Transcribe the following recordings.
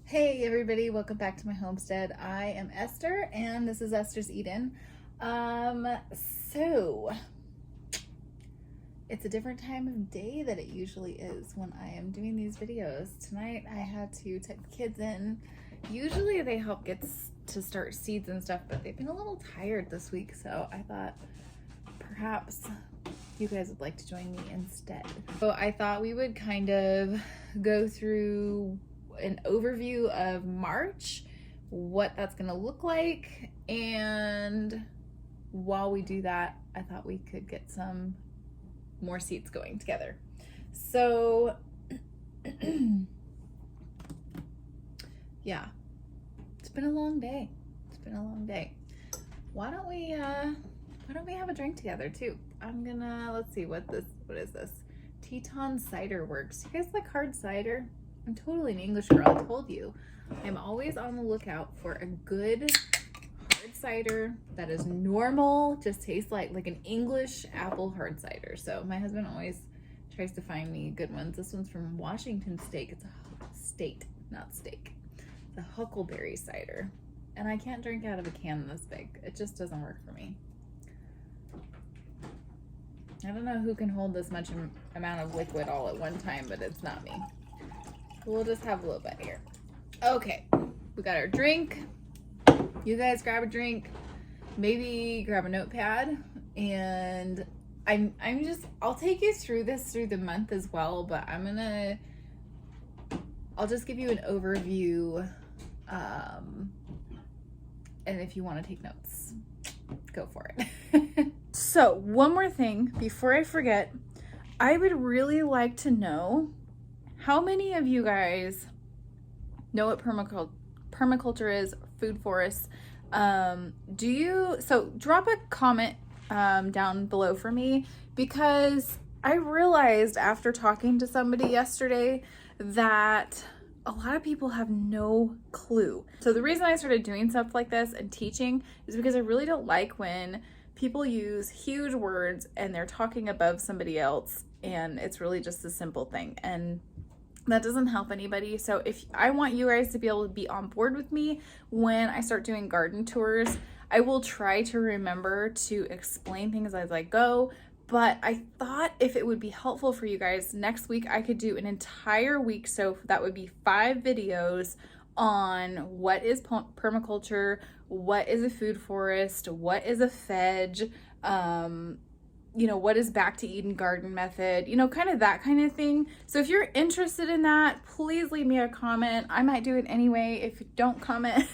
Hey everybody, welcome back to my homestead. I am Esther and this is Esther's Eden. So it's a different time of day that it usually is when I am doing these videos. Tonight I had to take the kids in. Usually they help get to start seeds and stuff, but they've been a little tired this week, so I thought perhaps you guys would like to join me instead. So I thought we would kind of go through an overview of March, what that's gonna look like, and while we do that, I thought we could get some more seeds going together. So yeah, it's been a long day. Why don't we have a drink together too? I'm gonna, let's see, what is this? Teton cider works. You guys like hard cider? I'm totally an English girl, I told you. I'm always on the lookout for a good hard cider that is normal, just tastes like an English apple hard cider. So my husband always tries to find me good ones. This one's from Washington State. It's a state, not steak. It's a huckleberry cider. And I can't drink out of a can this big. It just doesn't work for me. I don't know who can hold this much amount of liquid all at one time, but it's not me. We'll just have a little bit here. Okay, we got our drink. You guys grab a drink, maybe grab a notepad, and I'll take you through this through the month as well, but I'll just give you an overview, and if you want to take notes, go for it. So one more thing before I forget, I would really like to know how many of you guys know what permaculture is, food forests? So drop a comment down below for me, because I realized after talking to somebody yesterday that a lot of people have no clue. So the reason I started doing stuff like this and teaching is because I really don't like when people use huge words and they're talking above somebody else, and it's really just a simple thing, and that doesn't help anybody. So if I want you guys to be able to be on board with me when I start doing garden tours, I will try to remember to explain things as I go. But I thought if it would be helpful for you guys, next week I could do an entire week. So that would be 5 videos on what is permaculture, what is a food forest, what is a fedge, what is back to Eden garden method, kind of that kind of thing. So if you're interested in that, please leave me a comment. I might do it anyway if you don't comment,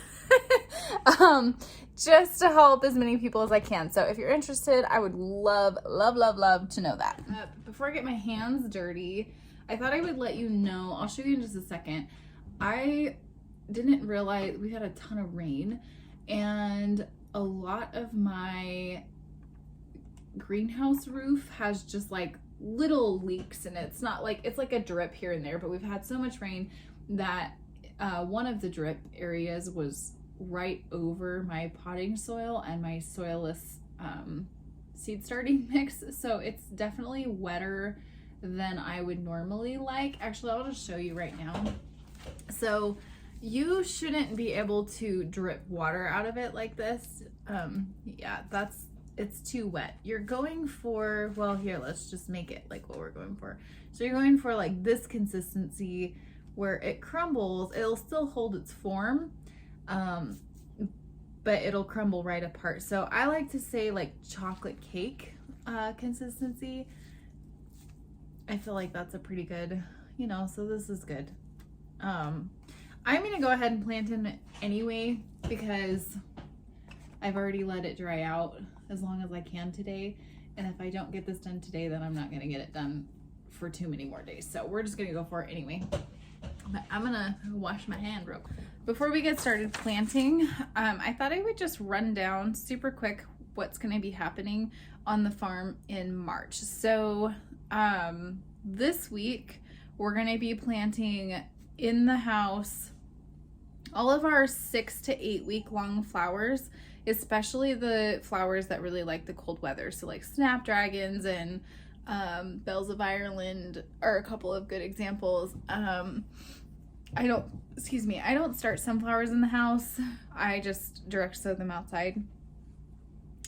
just to help as many people as I can. So if you're interested, I would love to know that. Before I get my hands dirty, I thought I would let you know, I'll show you in just a second. I didn't realize we had a ton of rain, and a lot of my greenhouse roof has just like little leaks, and it's not like, it's like a drip here and there, but we've had so much rain that one of the drip areas was right over my potting soil and my soilless seed starting mix. So it's definitely wetter than I would normally like. Actually, I'll just show you right now. So you shouldn't be able to drip water out of it like this. Yeah, it's too wet. You're going for, well, here, let's just make it like what we're going for. So you're going for like this consistency where it crumbles. It'll still hold its form, but it'll crumble right apart. So I like to say like chocolate cake consistency. I feel like that's a pretty good, so this is good. I'm gonna go ahead and plant in anyway, because I've already let it dry out as long as I can today. And if I don't get this done today, then I'm not gonna get it done for too many more days. So we're just gonna go for it anyway. But I'm gonna wash my hand real quick. Before we get started planting, I thought I would just run down super quick what's gonna be happening on the farm in March. So this week, we're gonna be planting in the house all of our 6 to 8 week long flowers, especially the flowers that really like the cold weather. So like snapdragons and Bells of Ireland are a couple of good examples. I don't start sunflowers in the house. I just direct sow them outside.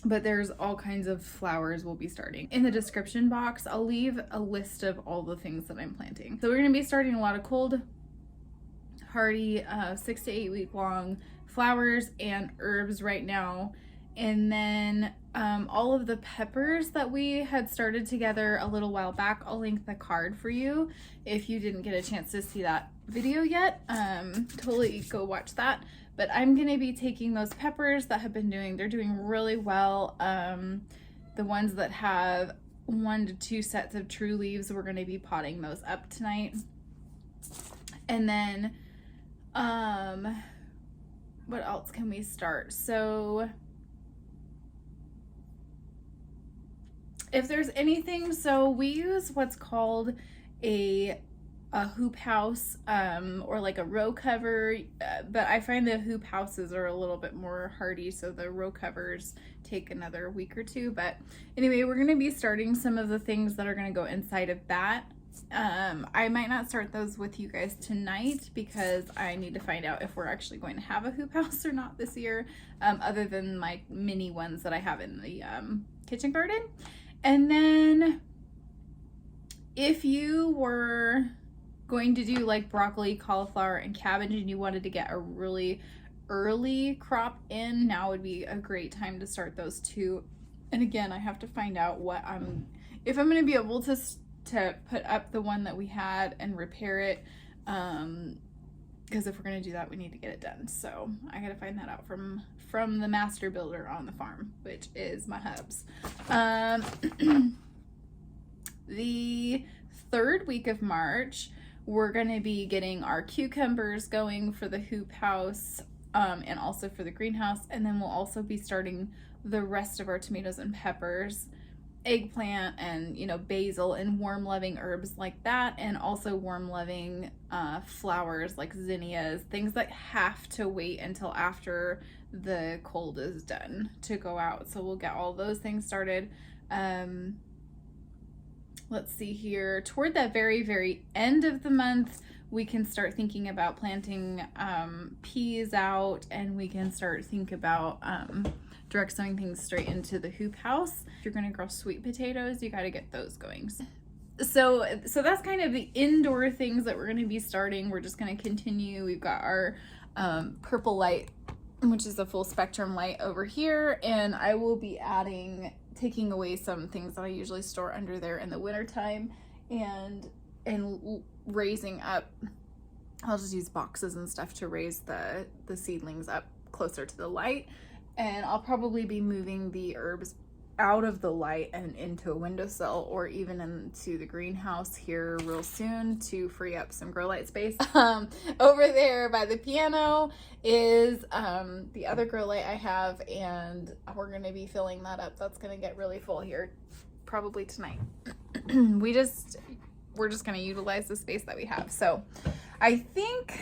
But there's all kinds of flowers we'll be starting. In the description box, I'll leave a list of all the things that I'm planting. So we're gonna be starting a lot of cold, hardy, 6 to 8 week long flowers and herbs right now. And then all of the peppers that we had started together a little while back, I'll link the card for you if you didn't get a chance to see that video yet. Totally go watch that. But I'm gonna be taking those peppers that have been they're doing really well. The ones that have 1 to 2 sets of true leaves, we're gonna be potting those up tonight. And then, what else can we start? So if there's anything, so we use what's called a hoop house, or like a row cover, but I find the hoop houses are a little bit more hardy, so the row covers take another week or 2. But anyway, we're gonna be starting some of the things that are gonna go inside of that. I might not start those with you guys tonight because I need to find out if we're actually going to have a hoop house or not this year, other than my mini ones that I have in the kitchen garden. And then if you were going to do like broccoli, cauliflower, and cabbage and you wanted to get a really early crop in, now would be a great time to start those too. And again, I have to find out if I'm going to be able to put up the one that we had and repair it, because if we're going to do that, we need to get it done. So I got to find that out from the master builder on the farm, which is my hubs. The 3rd week of March, we're going to be getting our cucumbers going for the hoop house, and also for the greenhouse. And then we'll also be starting the rest of our tomatoes and peppers, eggplant, and basil and warm loving herbs like that, and also warm loving flowers like zinnias, things that have to wait until after the cold is done to go out. So we'll get all those things started. Let's see here, toward that very end of the month, we can start thinking about planting peas out, and we can start thinking about direct sowing things straight into the hoop house. If you're going to grow sweet potatoes, you got to get those going. So that's kind of the indoor things that we're going to be starting. We're just going to continue. We've got our purple light, which is a full spectrum light over here, and I will be taking away some things that I usually store under there in the winter time, and raising up. I'll just use boxes and stuff to raise the seedlings up closer to the light. And I'll probably be moving the herbs out of the light and into a windowsill, or even into the greenhouse here real soon to free up some grow light space. Over there by the piano is the other grow light I have, and we're going to be filling that up. That's going to get really full here probably tonight. We're just going to utilize the space that we have. So I think,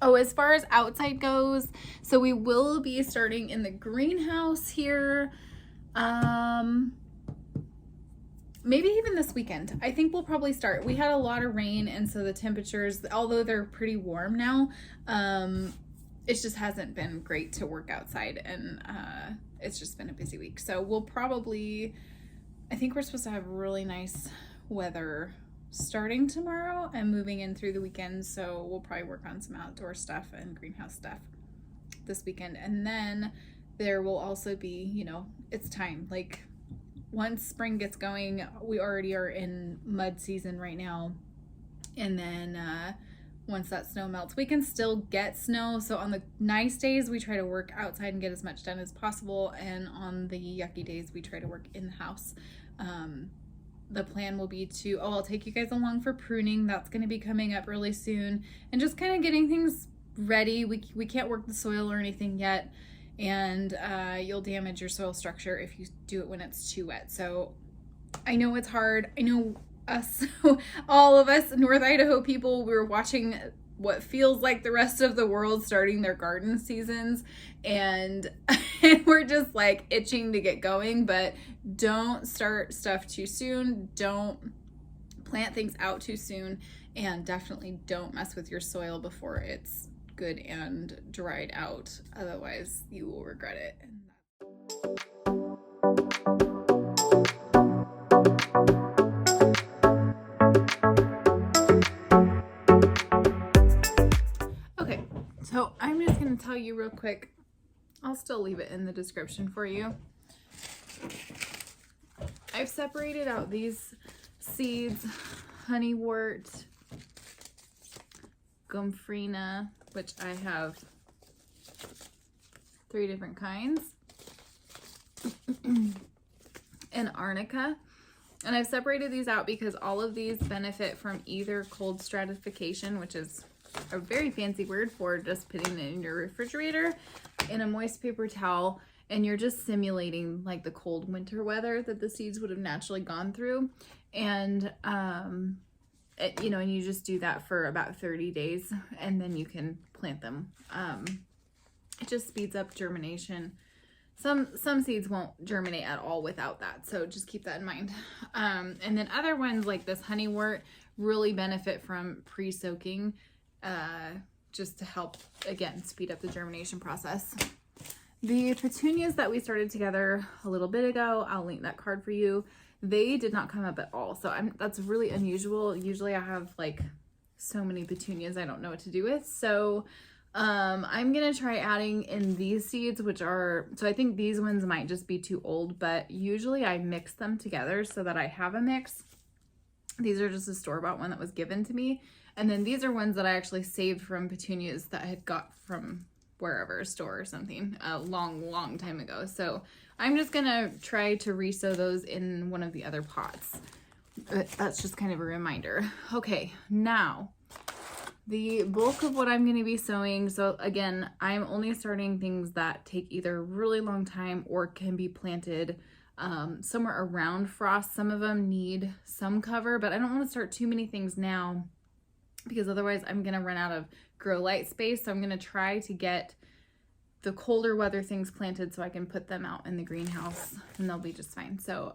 as far as outside goes, so we will be starting in the greenhouse here. Maybe even this weekend. I think we'll probably start. We had a lot of rain, and so the temperatures, although they're pretty warm now, it just hasn't been great to work outside, and it's just been a busy week. So we'll probably, I think we're supposed to have really nice weather starting tomorrow and moving in through the weekend, so we'll probably work on some outdoor stuff and greenhouse stuff this weekend. And then there will also be, it's time, like once spring gets going, we already are in mud season right now, and then once that snow melts, we can still get snow. So on the nice days, we try to work outside and get as much done as possible, and on the yucky days, we try to work in the house. The plan will be I'll take you guys along for pruning. That's going to be coming up really soon, and just kind of getting things ready. We can't work the soil or anything yet, and you'll damage your soil structure if you do it when it's too wet. So I know it's hard. I know all of us North Idaho people, we were watching what feels like the rest of the world starting their garden seasons, and we're just like itching to get going. But don't start stuff too soon. Don't plant things out too soon And definitely don't mess with your soil before it's good and dried out. Otherwise, you will regret it. Okay, so I'm just going to tell you real quick. I'll still leave it in the description for you. I've separated out these seeds, Honeywort, Gomphrena, which I have 3 different kinds, and Arnica. And I've separated these out because all of these benefit from either cold stratification, which is a very fancy word for just putting it in your refrigerator in a moist paper towel, and you're just simulating like the cold winter weather that the seeds would have naturally gone through. And you know, and you just do that for about 30 days and then you can plant them. It just speeds up germination. Some seeds won't germinate at all without that, so just keep that in mind. And then other ones like this Honeywort really benefit from pre-soaking, just to help, again, speed up the germination process. The Petunias that we started together a little bit ago, I'll link that card for you. They did not come up at all, so that's really unusual. Usually I have like so many Petunias I don't know what to do with. So I'm gonna try adding in these seeds, which are, so I think these ones might just be too old, but usually I mix them together so that I have a mix. These are just a store-bought one that was given to me. And then these are ones that I actually saved from Petunias that I had got from wherever, a store or something, a long time ago. So I'm just gonna try to resow those in one of the other pots. That's just kind of a reminder. Okay, now the bulk of what I'm going to be sowing. So again, I'm only starting things that take either a really long time or can be planted somewhere around frost. Some of them need some cover, but I don't want to start too many things now because otherwise I'm going to run out of grow light space. So I'm going to try to get the colder weather things planted so I can put them out in the greenhouse and they'll be just fine. So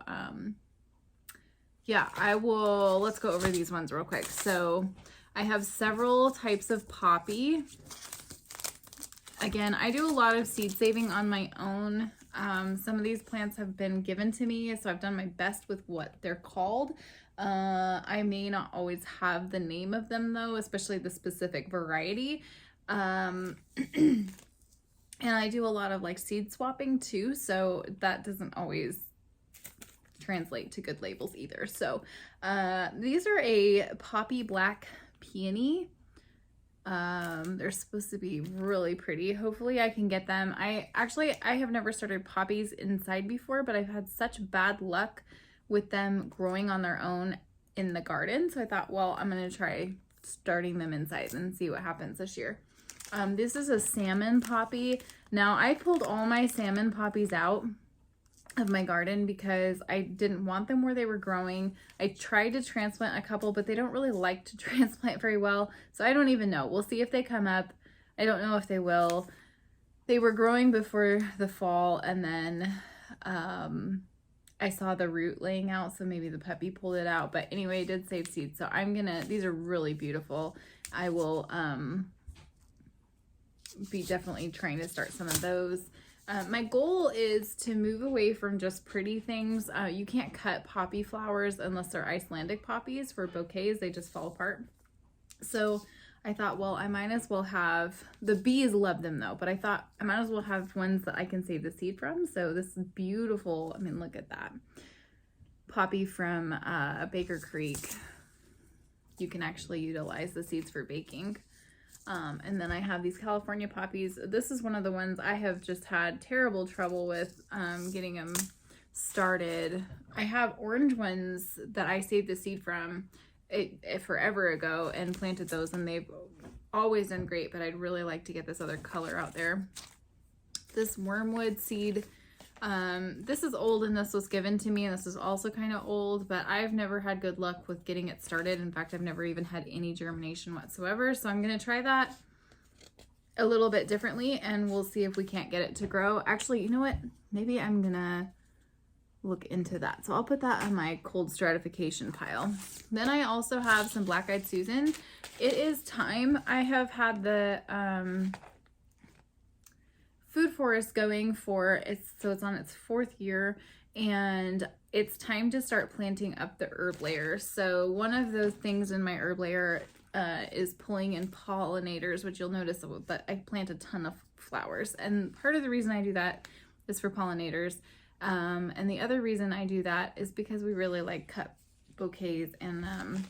yeah, let's go over these ones real quick. So I have several types of poppy. Again, I do a lot of seed saving on my own. Some of these plants have been given to me, so I've done my best with what they're called. I may not always have the name of them though, especially the specific variety. And I do a lot of like seed swapping too, so that doesn't always translate to good labels either. So these are a poppy black peony. They're supposed to be really pretty. Hopefully I can get them. I have never started poppies inside before, but I've had such bad luck with them growing on their own in the garden. So I thought, well, I'm going to try starting them inside and see what happens this year. This is a salmon poppy. Now I pulled all my salmon poppies out of my garden because I didn't want them where they were growing. I tried to transplant a couple, but they don't really like to transplant very well. So I don't even know. We'll see if they come up. I don't know if they will. They were growing before the fall, and then I saw the root laying out, so maybe the puppy pulled it out. But anyway, it did save seeds. So these are really beautiful. I will be definitely trying to start some of those. My goal is to move away from just pretty things. You can't cut poppy flowers unless they're Icelandic poppies. For bouquets, they just fall apart. So I thought, well, I might as well have, the bees love them though, but I thought I might as well have ones that I can save the seed from. So this is beautiful. I mean, look at that. Poppy from Baker Creek. You can actually utilize the seeds for baking. And then I have these California poppies. This is one of the ones I have just had terrible trouble with getting them started. I have orange ones that I saved the seed from forever ago and planted those, and they've always done great, but I'd really like to get this other color out there. This wormwood seed, this is old and this was given to me, and this is also kind of old, but I've never had good luck with getting it started. In fact, I've never even had any germination whatsoever. So I'm going to try that a little bit differently and we'll see if we can't get it to grow. Actually, you know what? Maybe I'm going to look into that. So I'll put that on my cold stratification pile. Then I also have some Black-Eyed Susan. It is time. I have had the food forest going for so it's on its 4th year, and it's time to start planting up the herb layer. So one of those things in my herb layer is pulling in pollinators, which you'll notice that I plant a ton of flowers, and part of the reason I do that is for pollinators. And the other reason I do that is because we really like cut bouquets, and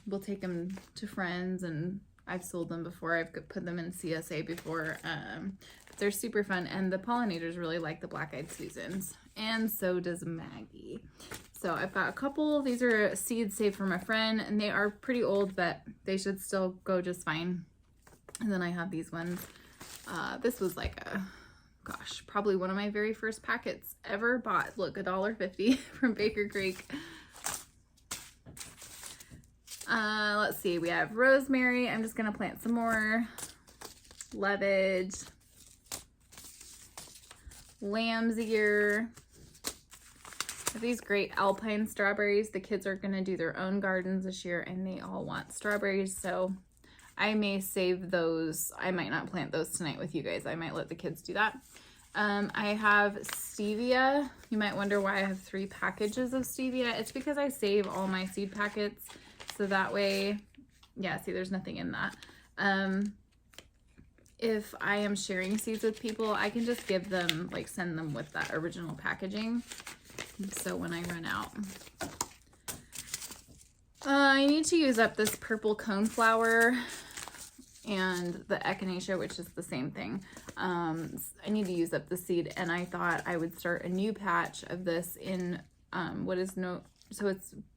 we'll take them to friends, and I've sold them before. I've put them in CSA before. But they're super fun, and the pollinators really like the Black-Eyed Susans, and so does Maggie. So I've got a couple. These are seeds saved from a friend, and they are pretty old, but they should still go just fine. And then I have these ones. This was like gosh, probably one of my very first packets ever bought. Look, $1.50 from Baker Creek. Let's see, we have rosemary. I'm just gonna plant some more. Lovage. Lamb's ear. These great alpine strawberries. The kids are gonna do their own gardens this year, and they all want strawberries, so I may save those. I might not plant those tonight with you guys. I might let the kids do that. I have stevia. You might wonder why I have 3 packages of stevia. It's because I save all my seed packets, so that way, yeah, see, there's nothing in that. If I am sharing seeds with people, I can just give them, like, send them with that original packaging. So when I run out, I need to use up this purple coneflower and the Echinacea, which is the same thing. I need to use up the seed, and I thought I would start a new patch of this in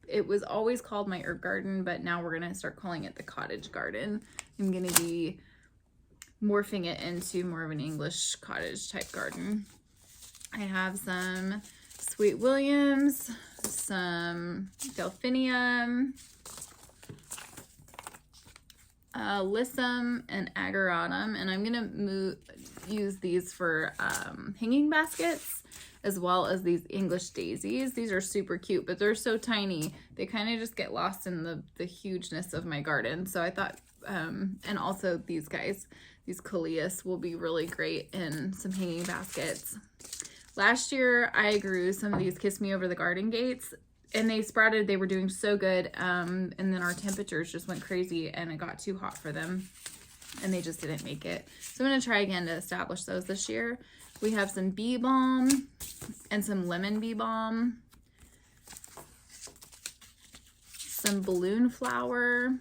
it was always called my herb garden, but now we're gonna start calling it the cottage garden. I'm gonna be morphing it into more of an English cottage type garden. I have some Sweet Williams, some Delphinium, Alyssum, and Ageratum, and I'm gonna use these for hanging baskets, as well as these English daisies. These are super cute, but they're so tiny. They kind of just get lost in the hugeness of my garden. So I thought, and also these guys, these Coleus, will be really great in some hanging baskets. Last year, I grew some of these Kiss Me Over the Garden Gates, and they sprouted. They were doing so good, and then our temperatures just went crazy, and it got too hot for them, and they just didn't make it. So I'm going to try again to establish those this year. We have some Bee Balm and some lemon Bee Balm, some balloon flower,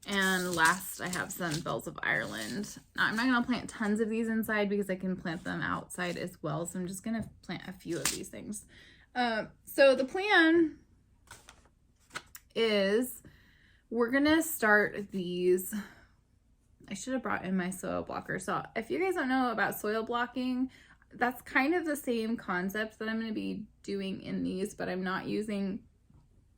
and last I have some Bells of Ireland. Now, I'm not going to plant tons of these inside because I can plant them outside as well, so I'm just going to plant a few of these things. So the plan is we're going to start these. I should have brought in my soil blocker. So if you guys don't know about soil blocking, that's kind of the same concept that I'm going to be doing in these, but I'm not using,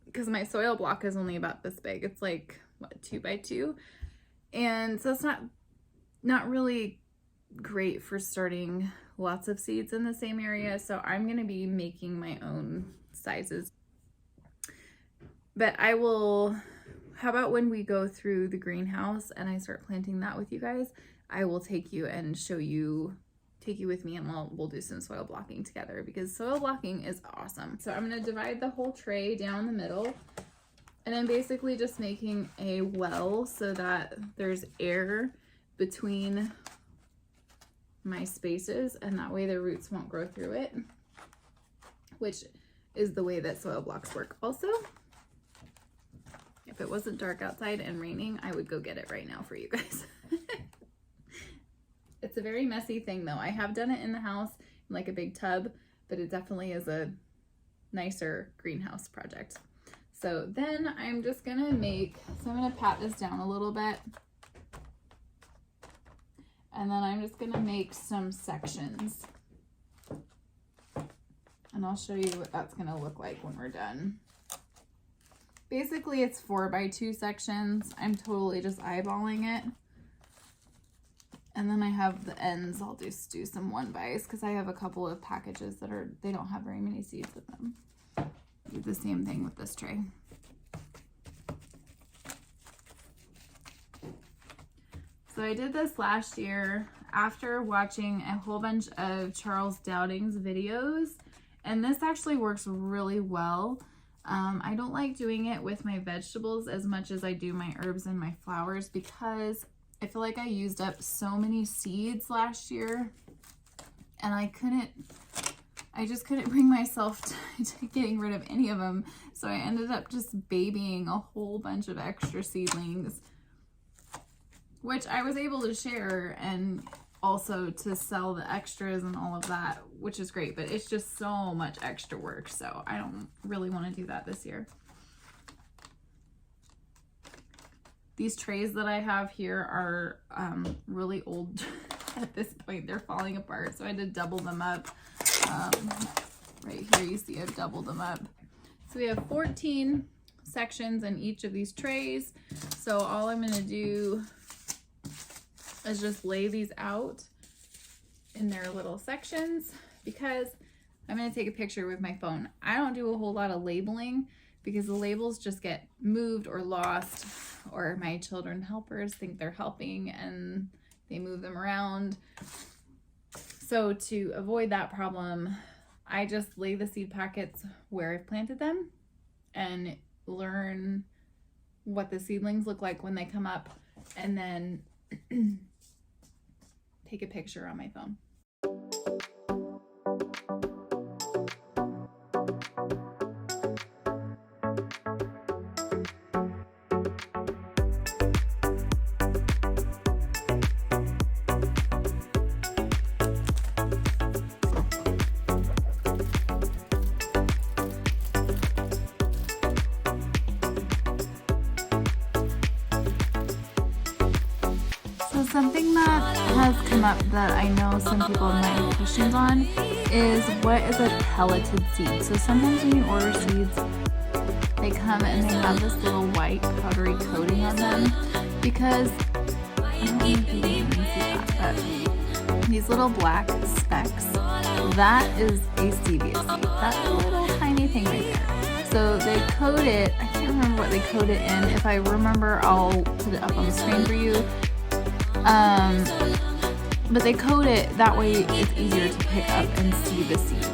because my soil block is only about this big. It's like, what, 2 by 2? And so it's not really great for starting lots of seeds in the same area. So I'm going to be making my own sizes. But I will, how about when we go through the greenhouse and I start planting that with you guys, I will take you and take you with me, and we'll do some soil blocking together, because soil blocking is awesome. So I'm going to divide the whole tray down the middle, and I'm basically just making a well so that there's air between my spaces, and that way the roots won't grow through it, which is the way that soil blocks work also. If it wasn't dark outside and raining, I would go get it right now for you guys. It's a very messy thing though. I have done it in the house in like a big tub, but it definitely is a nicer greenhouse project. So then I'm just gonna I'm gonna pat this down a little bit. And then I'm just gonna make some sections. And I'll show you what that's gonna look like when we're done. Basically, it's 4 by 2 sections. I'm totally just eyeballing it. And then I have the ends. I'll just do some 1-bys because I have a couple of packages that they don't have very many seeds in them. Do the same thing with this tray. So I did this last year after watching a whole bunch of Charles Dowding's videos, and this actually works really well. I don't like doing it with my vegetables as much as I do my herbs and my flowers because I feel like I used up so many seeds last year, and I just couldn't bring myself to getting rid of any of them. So I ended up just babying a whole bunch of extra seedlings, which I was able to share and also to sell the extras and all of that, which is great, but it's just so much extra work. So I don't really want to do that this year. These trays that I have here are really old at this point. They're falling apart, so I had to double them up. Right here you see I've doubled them up. So we have 14 sections in each of these trays. So all I'm going to do is just lay these out in their little sections because I'm going to take a picture with my phone. I don't do a whole lot of labeling because the labels just get moved or lost, or my children helpers think they're helping and they move them around. So to avoid that problem, I just lay the seed packets where I've planted them and learn what the seedlings look like when they come up, and then take a picture on my phone. Something that has come up that I know some people might have questions on is what is a pelleted seed. So sometimes when you order seeds, they come and they have this little white powdery coating on them because, I don't know if you can see that, but these little black specks, that is a stevia seed. That little tiny thing right there. So they coat it, I can't remember what they coat it in. If I remember, I'll put it up on the screen for you. But they coat it, that way it's easier to pick up and see the seeds.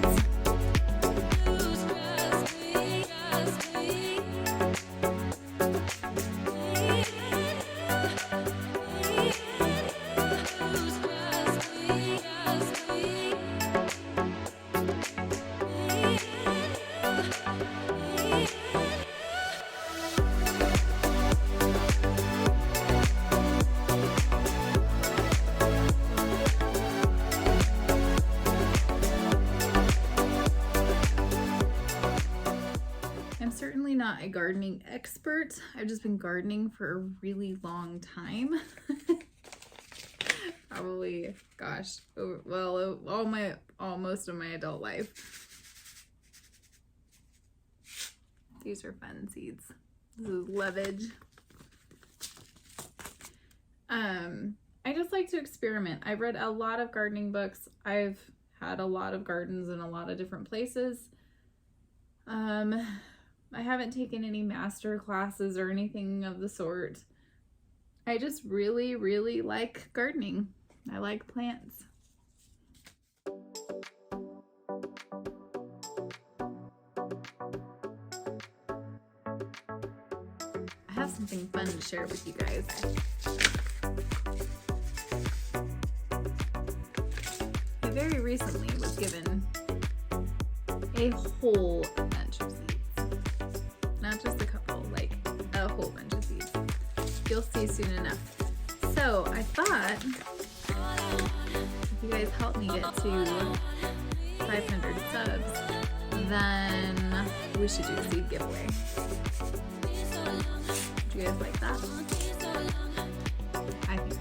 Not a gardening expert. I've just been gardening for a really long time. Probably, gosh, well, most of my adult life. These are fun seeds. This is Lovage. I just like to experiment. I've read a lot of gardening books. I've had a lot of gardens in a lot of different places. I haven't taken any master classes or anything of the sort. I just really, really like gardening. I like plants. I have something fun to share with you guys. I very recently was given a whole bunch of seeds. Not just a couple, like a whole bunch of seeds. You'll see soon enough. So I thought if you guys help me get to 500 subs, then we should do a seed giveaway. Do you guys like that? I think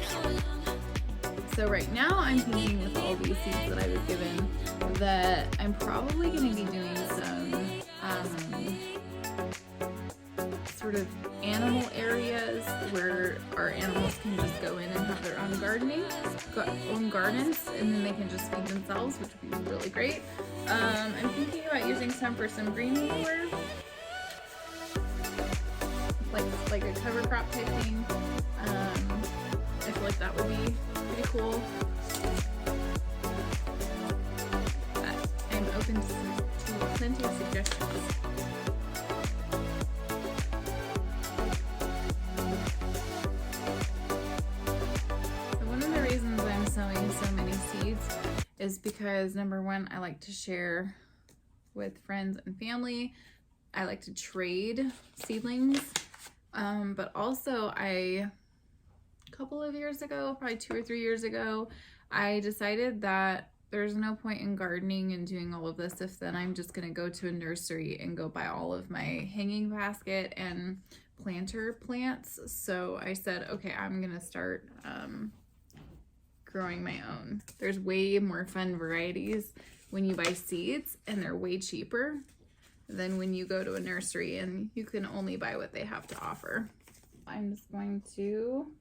so. So right now I'm thinking with all these seeds that I was given that I'm probably going to be doing some sort of animal areas where our animals can just go in and have their own own gardens, and then they can just feed themselves, which would be really great. I'm thinking about using some for some green manure, like a cover crop type thing. I feel like that would be pretty cool. But I'm open to plenty of suggestions. So one of the reasons I'm sowing so many seeds is because, number one, I like to share with friends and family. I like to trade seedlings. But also a couple of years ago, probably 2 or 3 years ago, I decided that there's no point in gardening and doing all of this if then I'm just going to go to a nursery and go buy all of my hanging basket and planter plants. So I said, okay, I'm going to start growing my own. There's way more fun varieties when you buy seeds, and they're way cheaper than when you go to a nursery and you can only buy what they have to offer. I'm just going to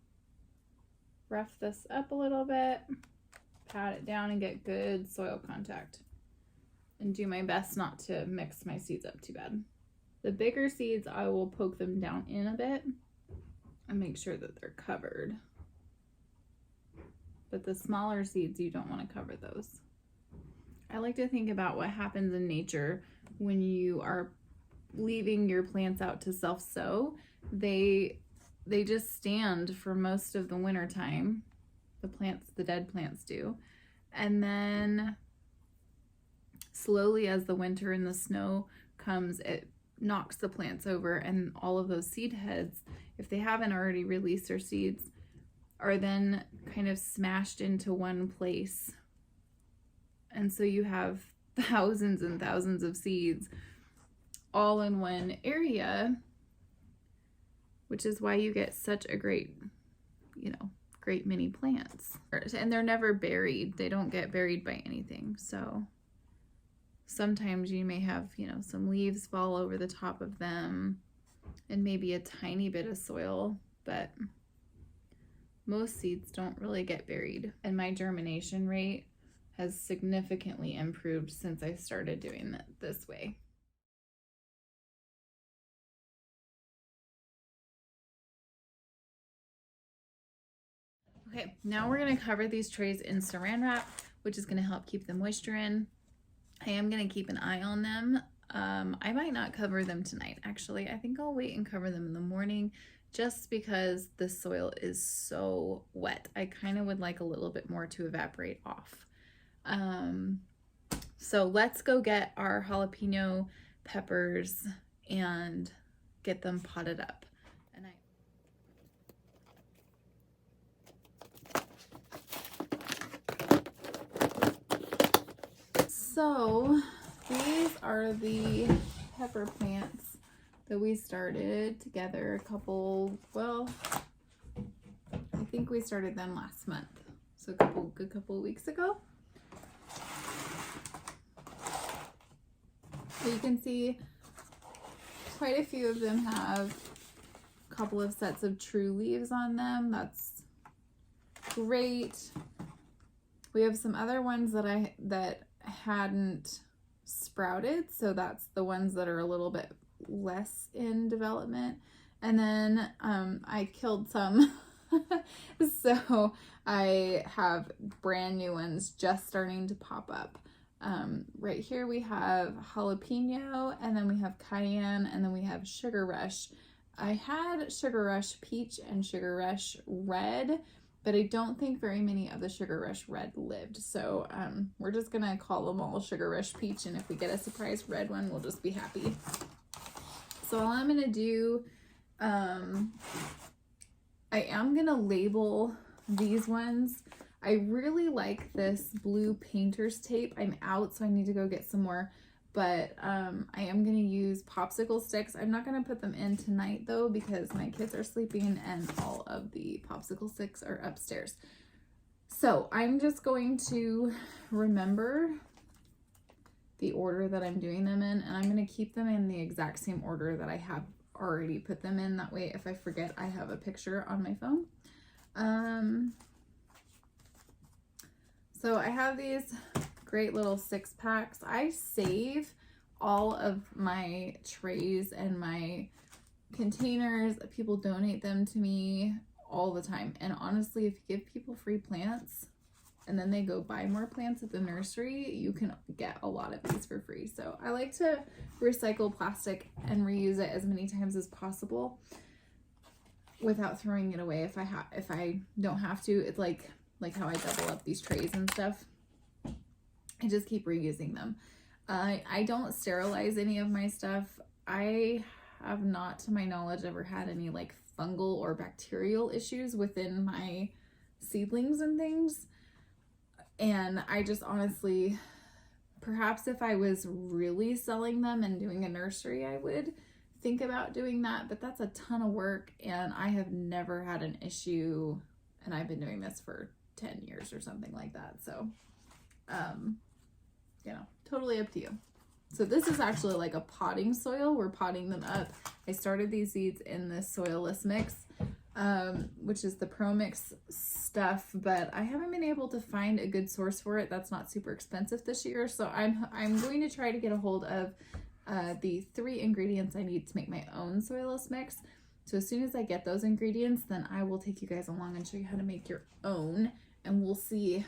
rough this up a little bit, pat it down, and get good soil contact, and do my best not to mix my seeds up too bad. The bigger seeds, I will poke them down in a bit and make sure that they're covered. But the smaller seeds, you don't want to cover those. I like to think about what happens in nature when you are leaving your plants out to self-sow. They just stand for most of the winter time. The dead plants do. And then slowly as the winter and the snow comes, it knocks the plants over, and all of those seed heads, if they haven't already released their seeds, are then kind of smashed into one place. And so you have thousands and thousands of seeds all in one area, which is why you get such a great mini plants. And they're never buried. They don't get buried by anything. So sometimes you may have, some leaves fall over the top of them and maybe a tiny bit of soil, but most seeds don't really get buried. And my germination rate has significantly improved since I started doing it this way. Okay, now we're gonna cover these trays in saran wrap, which is gonna help keep the moisture in. I am gonna keep an eye on them. I might not cover them tonight, actually. I think I'll wait and cover them in the morning just because the soil is so wet. I kind of would like a little bit more to evaporate off. So let's go get our jalapeno peppers and get them potted up. So these are the pepper plants that we started together I think we started them last month. So a good couple of weeks ago. So you can see quite a few of them have a couple of sets of true leaves on them. That's great. We have some other ones that hadn't sprouted, so that's the ones that are a little bit less in development. And then I killed some so I have brand new ones just starting to pop up. Right here we have jalapeno, and then we have cayenne, and then we have sugar rush. I had sugar rush peach and sugar rush red, but I don't think very many of the sugar rush red lived. So we're just gonna call them all sugar rush peach, and if we get a surprise red one, we'll just be happy. So all I'm gonna do, I am gonna label these ones. I really like this blue painter's tape. I'm out, so I need to go get some more, but I am gonna use popsicle sticks. I'm not gonna put them in tonight though, because my kids are sleeping and all of the popsicle sticks are upstairs. So I'm just going to remember the order that I'm doing them in, and I'm going to keep them in the exact same order that I have already put them in. That way, if I forget, I have a picture on my phone. So I have these great little 6-packs. I save all of my trays and my containers. People donate them to me all the time. And honestly, if you give people free plants and then they go buy more plants at the nursery, you can get a lot of these for free. So I like to recycle plastic and reuse it as many times as possible without throwing it away. If I don't have to, it's like how I double up these trays and stuff. I just keep reusing them. I don't sterilize any of my stuff. I have not, to my knowledge, ever had any like fungal or bacterial issues within my seedlings and things. And I just honestly, perhaps if I was really selling them and doing a nursery, I would think about doing that, but that's a ton of work, and I have never had an issue, and I've been doing this for 10 years or something like that. So, you know, totally up to you. So this is actually like a potting soil. We're potting them up. I started these seeds in this soilless mix, which is the Pro Mix stuff, but I haven't been able to find a good source for it that's not super expensive this year. So I'm going to try to get a hold of the 3 ingredients I need to make my own soilless mix. So as soon as I get those ingredients, then I will take you guys along and show you how to make your own, and we'll see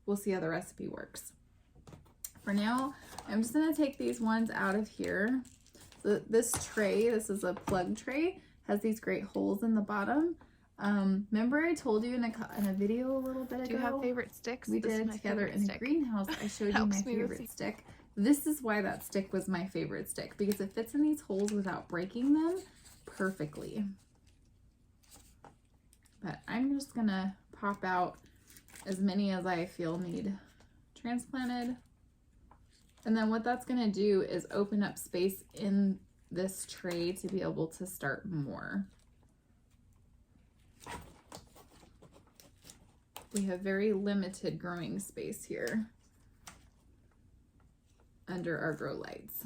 how the recipe works. For now, I'm just going to take these ones out of here. So this tray, this is a plug tray, has these great holes in the bottom. Remember I told you in a video a little bit ago? Do you have favorite sticks? We did together in the greenhouse. I showed you my favorite stick. This is why that stick was my favorite stick, because it fits in these holes without breaking them perfectly. But I'm just going to pop out as many as I feel need transplanted. And then what that's going to do is open up space in this tray to be able to start more. We have very limited growing space here under our grow lights.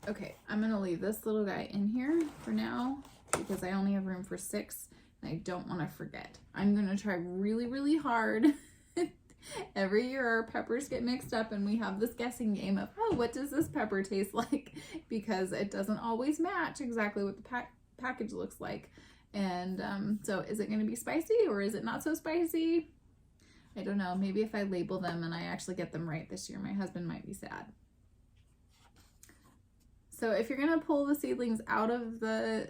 Okay, I'm gonna leave this little guy in here for now because I only have room for 6 and I don't want to forget. I'm gonna try really, really hard. Every year our peppers get mixed up and we have this guessing game of, oh, what does this pepper taste like? Because it doesn't always match exactly what the package looks like. And so is it gonna be spicy or is it not so spicy? I don't know. Maybe if I label them and I actually get them right this year, my husband might be sad. So if you're gonna pull the seedlings out of the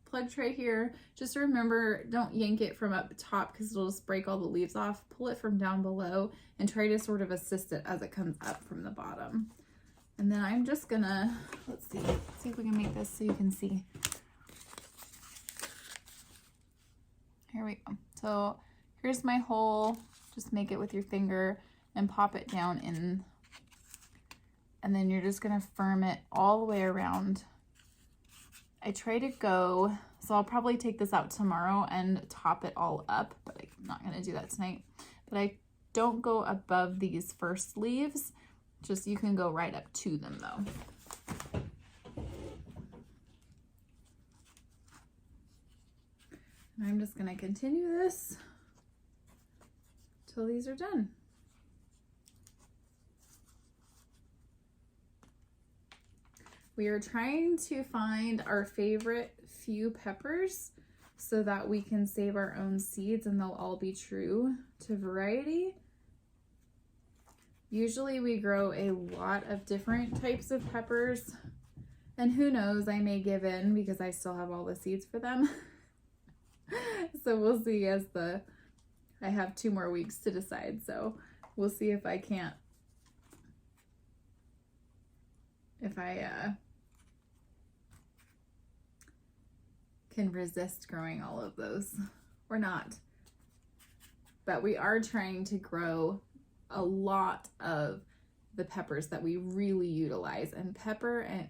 plug tray here, just remember, don't yank it from up top because it'll just break all the leaves off. Pull it from down below and try to sort of assist it as it comes up from the bottom. And then I'm just gonna, let's see if we can make this so you can see. Here we go. So here's my hole. Just make it with your finger and pop it down in. And then you're just gonna firm it all the way around. I try to go, so I'll probably take this out tomorrow and top it all up, but I'm not gonna do that tonight. But I don't go above these first leaves, just you can go right up to them though. And I'm just gonna continue this till these are done. We are trying to find our favorite few peppers so that we can save our own seeds and they'll all be true to variety. Usually we grow a lot of different types of peppers, and who knows, I may give in because I still have all the seeds for them. So we'll see as I have 2 more weeks to decide, so we'll see if I can't, can resist growing all of those or not. But we are trying to grow a lot of the peppers that we really utilize. And pepper and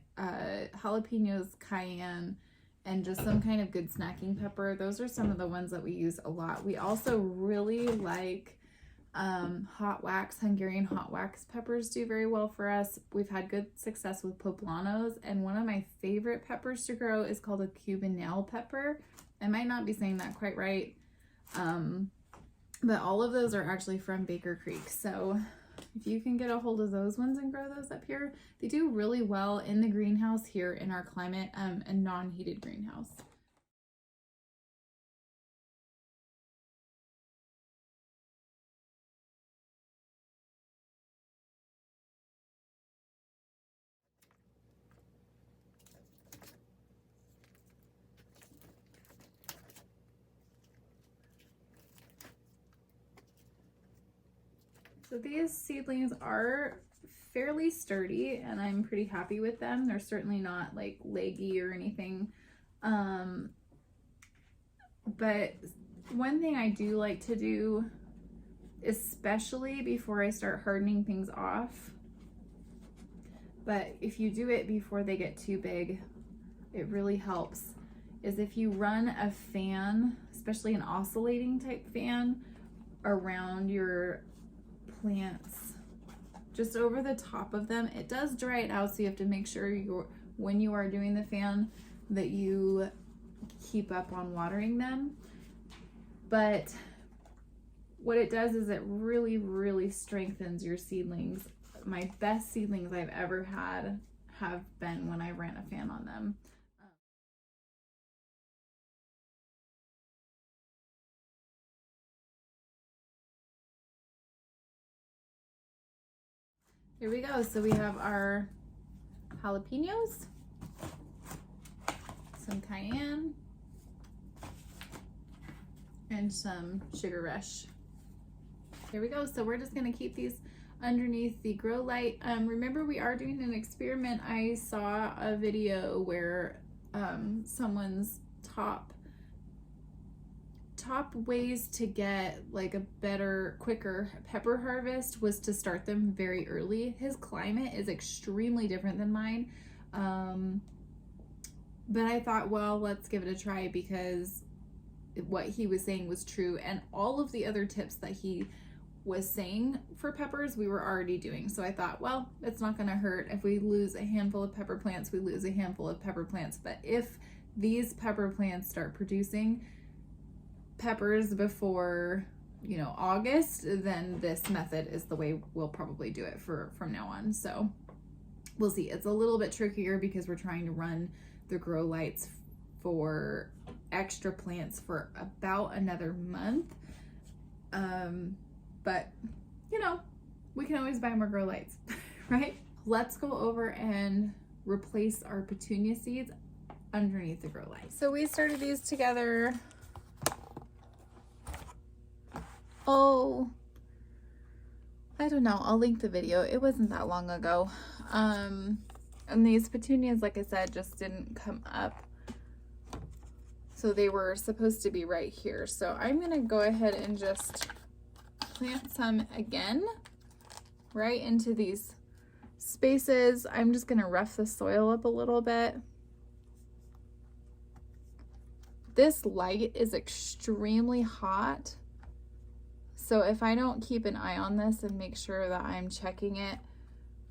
jalapenos, cayenne, and just some kind of good snacking pepper. Those are some of the ones that we use a lot. We also really like hot wax. Hungarian hot wax peppers do very well for us. We've had good success with poblanos, and one of my favorite peppers to grow is called a Cuban nail pepper. I might not be saying that quite right, but all of those are actually from Baker Creek. So if you can get a hold of those ones and grow those up here, they do really well in the greenhouse here in our climate, a non-heated greenhouse. So these seedlings are fairly sturdy and I'm pretty happy with them. They're certainly not like leggy or anything. But one thing I do like to do, especially before I start hardening things off, but if you do it before they get too big, it really helps, is if you run a fan, especially an oscillating type fan, around your plants, just over the top of them. It does dry it out, so you have to make sure when you are doing the fan that you keep up on watering them. But what it does is it really strengthens your seedlings. My best seedlings I've ever had have been when I ran a fan on them. Here we go. So we have our jalapenos, some cayenne, and some sugar rush. Here we go. So we're just going to keep these underneath the grow light. Remember, we are doing an experiment. I saw a video where someone's top ways to get like a better, quicker pepper harvest was to start them very early. His climate is extremely different than mine, but I thought, well, let's give it a try, because what he was saying was true, and all of the other tips that he was saying for peppers we were already doing. So I thought, well, it's not going to hurt. If we lose a handful of pepper plants, we lose a handful of pepper plants. But if these pepper plants start producing peppers before, you know, August, then this method is the way we'll probably do it from now on. So we'll see. It's a little bit trickier because we're trying to run the grow lights for extra plants for about another month. But you know, we can always buy more grow lights, right? Let's go over and replace our petunia seeds underneath the grow light. So we started these together, oh, I don't know, I'll link the video. It wasn't that long ago. And these petunias, like I said, just didn't come up. So they were supposed to be right here. So I'm gonna go ahead and just plant some again right into these spaces. I'm just gonna rough the soil up a little bit. This light is extremely hot, so if I don't keep an eye on this and make sure that I'm checking it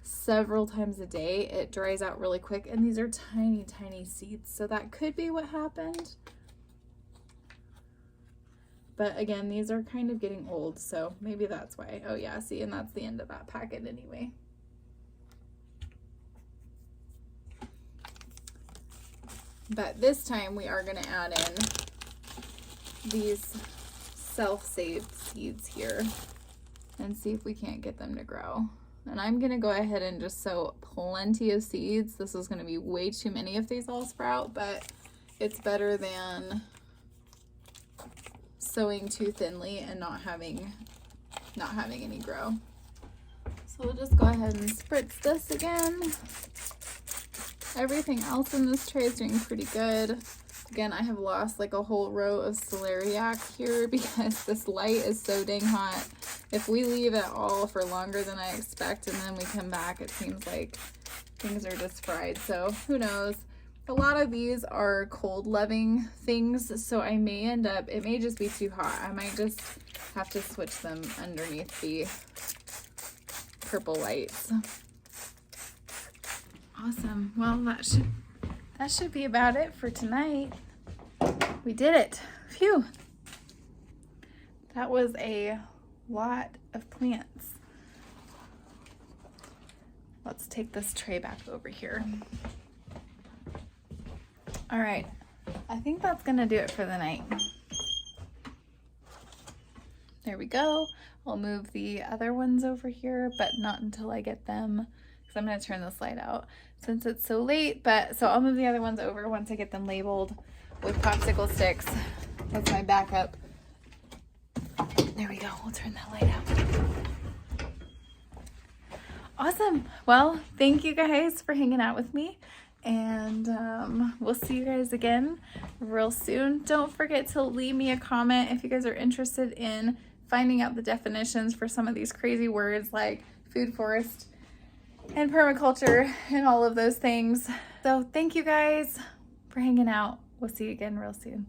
several times a day, it dries out really quick. And these are tiny seeds, so that could be what happened. But again, these are kind of getting old, so maybe that's why. Oh yeah, see, and that's the end of that packet anyway. But this time we are going to add in these self-saved seeds here and see if we can't get them to grow. And I'm going to go ahead and just sow plenty of seeds. This is going to be way too many if these all sprout, but it's better than sowing too thinly and not having any grow. So we'll just go ahead and spritz this again. Everything else in this tray is doing pretty good. Again, I have lost like a whole row of celeriac here because this light is so dang hot if we leave it all for longer than I expect and then we come back, it seems like things are just fried. So who knows? A lot of these are cold loving things, so I may end up, it may just be too hot. I might just have to switch them underneath the purple lights. Awesome. Well, that should be about it for tonight. We did it. Phew. That was a lot of plants. Let's take this tray back over here. All right, I think that's gonna do it for the night. There we go. I'll move the other ones over here, but not until I get them, because I'm gonna turn this light out since it's so late. But so I'll move the other ones over once I get them labeled with popsicle sticks. That's my backup. There we go. We'll turn that light out. Awesome. Well, thank you guys for hanging out with me. And we'll see you guys again real soon. Don't forget to leave me a comment if you guys are interested in finding out the definitions for some of these crazy words like food forest and permaculture and all of those things. So thank you guys for hanging out. We'll see you again real soon.